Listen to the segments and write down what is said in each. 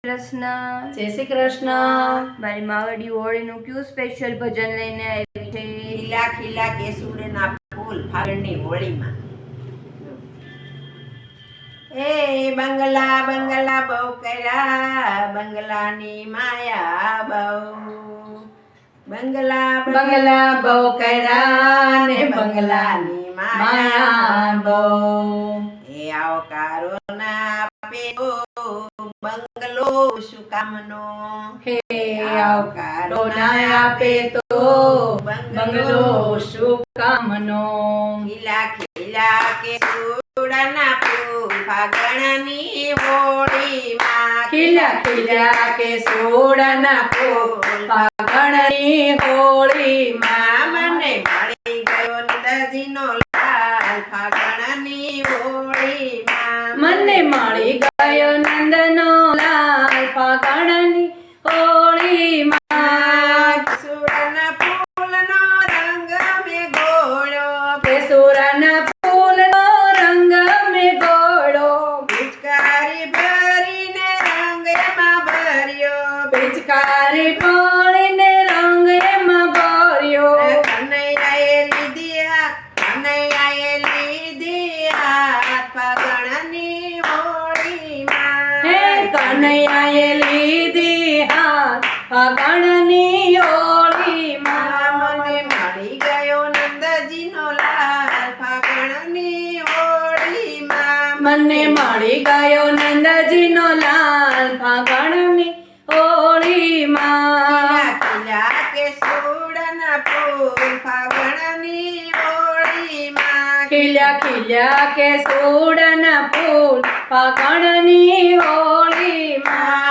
કૃષ્ણ જય શ્રી કૃષ્ણ। મારી માવડી હોળીનું કયું સ્પેશિયલ ભજન લઈને આવી છે? ખીલા ખીલા કેસુડના ફૂલ ફાગણની હોળીમાં। એ બંગલા બંગલા બહુ કર્યા, બંગલાની માયા બહુ। બંગલા બંગલા બહુ કર્યા ને બંગલાની માયા બહુ। એ આવકારો ના આપે બંગલો શું કામનો? હે આવકારો ના આપે તો બંગલો શું કામનો? ખીલા ખીલા કેસુડના ફૂલ ફાગણની હોળીમાં। ખીલા ખીલા કેસુડના ફૂલ ફાગણની હોળીમાં। મને મળી ગયો નંદજીનો લાલ ફાગણની હોળીમાં। મને મળી ગયો નંદનો લાલ ફાગણની હોળીમાં। કેસુડના ફૂલનો રંગ મેં ગોળ્યો, કેસુરના ફૂલનો રંગ મેં ગોળ્યો। પિચકારી ભરીને રંગ એમાં ભર્યો, પિચકારી પાણીને રંગ એમાં ભર્યો। કનૈયાએ લીધી હાથ ફાગણની હોળીમાં। હે કનૈયાએ લીધી હાથ ફાગણની હોળીમાં। મને મળી ગયો નંદજીનો લાલ ફાગણની હોળીમાં। મને મળી ગયો નંદજીનો લાલ ફાગણની હોળીમાં। ખીલા કેસુડના ફૂલ ફાગણની હોળીમાં। ખીલ્યા ખીલ્યા કેસુડના ફૂલ ફાગણની હોળીમાં।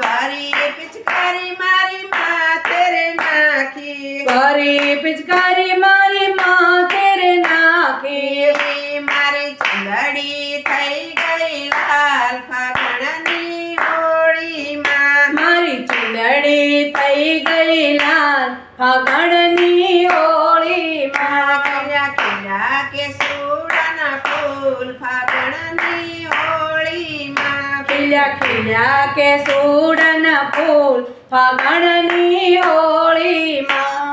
ભરી પિચકારી મારી માથે રે નાખી, ભરી પિચકારી મારી માથે રે નાખી। મારી ચંદડી થઈ ગઈ લાલ ફાગણની હોળીમાં। મારી ચૂંદડી થઈ ગઈ લાલ ફાગણની હોળીમાં। ખીલા ખીલા કેસુડના ફૂલ ફાગણની હોળીમાં। ખીલ્યા ખીલ્યા કેસુડના ફૂલ ફાગણની હોળીમાં।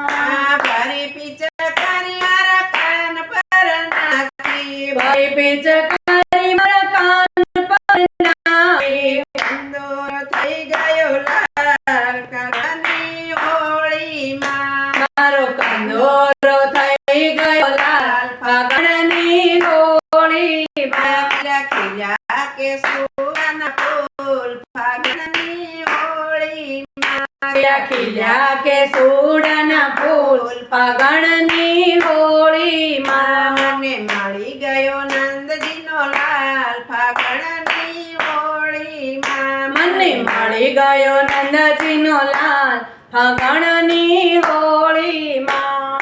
ભરી પિચકારી મારા કાન પર નાખી, ભરી પિચકારી મારા કાન પર નાખી। કંદોર થઈ ગયો લાલ ફાગણની હોળીમાં। મારો કંદોરો થઈ ગયો લાલ ફાગણની હોળીમાં। ખીલા ખીલા કેસુડના ફૂલ ફાગણની હોળીમાં। ખીલ્યા ખીલ્યા કેસુડના ફૂલ ફાગણની હોળીમાં। મને મળી ગયો નંદજીનો લાલ ફાગણની હોળીમાં। મને મળી ગયો નંદજીનો લાલ ફાગણની હોળીમાં।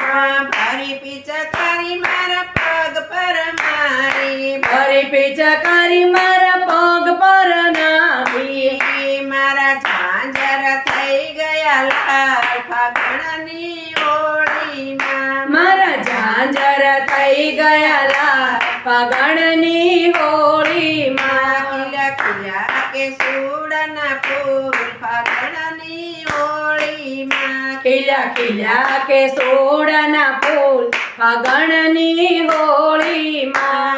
ભરી પિચકારી મારા પગ પર મારી, ભરી પિચકારી મારા પગ પર નાખી। મારા ઝાંઝર થઈ ગયા લાલ ફાગણની હોળીમાં। મારા ઝાંઝર થઈ ગયા લાલ ફાગણની હોળીમાં। ખીલા ખીલા કેસુડના ફૂલ ફાગણની હોળીમાં। ખીલ્યા ખીલ્યા કેસુડના ફૂલ ફાગણની હોળીમાં।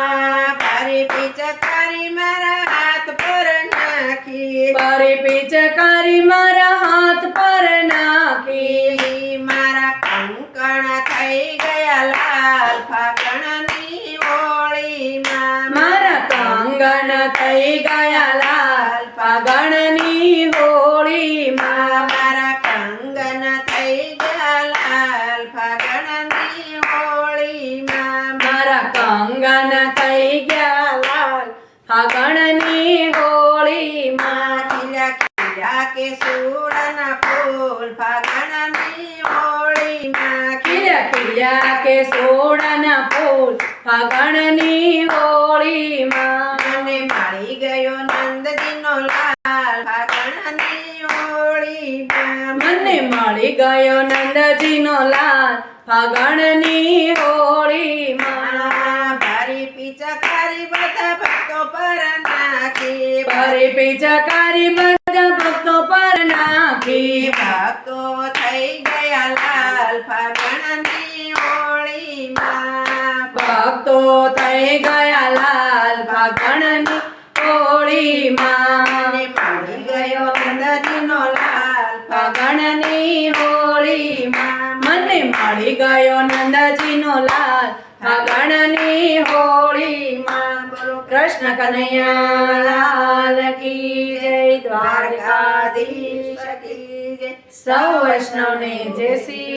ભરી પિચકારી મારા હાથ પર નાખી, ભરી પિચકારી મારા હાથ પર નાખી। મારા કંકણ થઈ ગયા લાલ ફાગણની હોળીમાં। મારા કંગન થઈ ગયા લાલ ફાગણની હોળીમાં। મારા કંગન થઈ ગયા લાલ ફાગણની હોળીમાં। મારા કંગન થઈ ગયા લાલ ફાગણની હોળીમાં। ખીલા ખીલા કેસુડના ફૂલ ફાગણની હોળીમાં। ખીલ્યા ખીલ્યા કેસુડના ફૂલ ફાગણની હોળીમાં। મને મળી ગયો નંદજીનો લાલ ફાગણની હોળીમાં। મને મળી ગયો નંદજીનો લાલ ફાગણની હોળીમાં। ભરી પિચકારી બધા ભક્તો પર નાખી, ભરી પિચકારી બધા ભક્તો પર નાખી ભક્તો થઈ ગયા લાલ ફાગણની હોળીમાં ભક્તો થઈ ગયા લાલ ફાગણની હોળીમાં મળી ગયો નંદજીનો લાલ ફાગણની હોળીમાં મને મળી ગયો નંદજીનો લાલ ફાગણની હોળીમાં બોલો કૃષ્ણ કનૈયા લાલ કી જય દ્વારકાધીશ દ્વારકાધીશ કી જય. સૌ વૈષ્ણવને જય શ્રી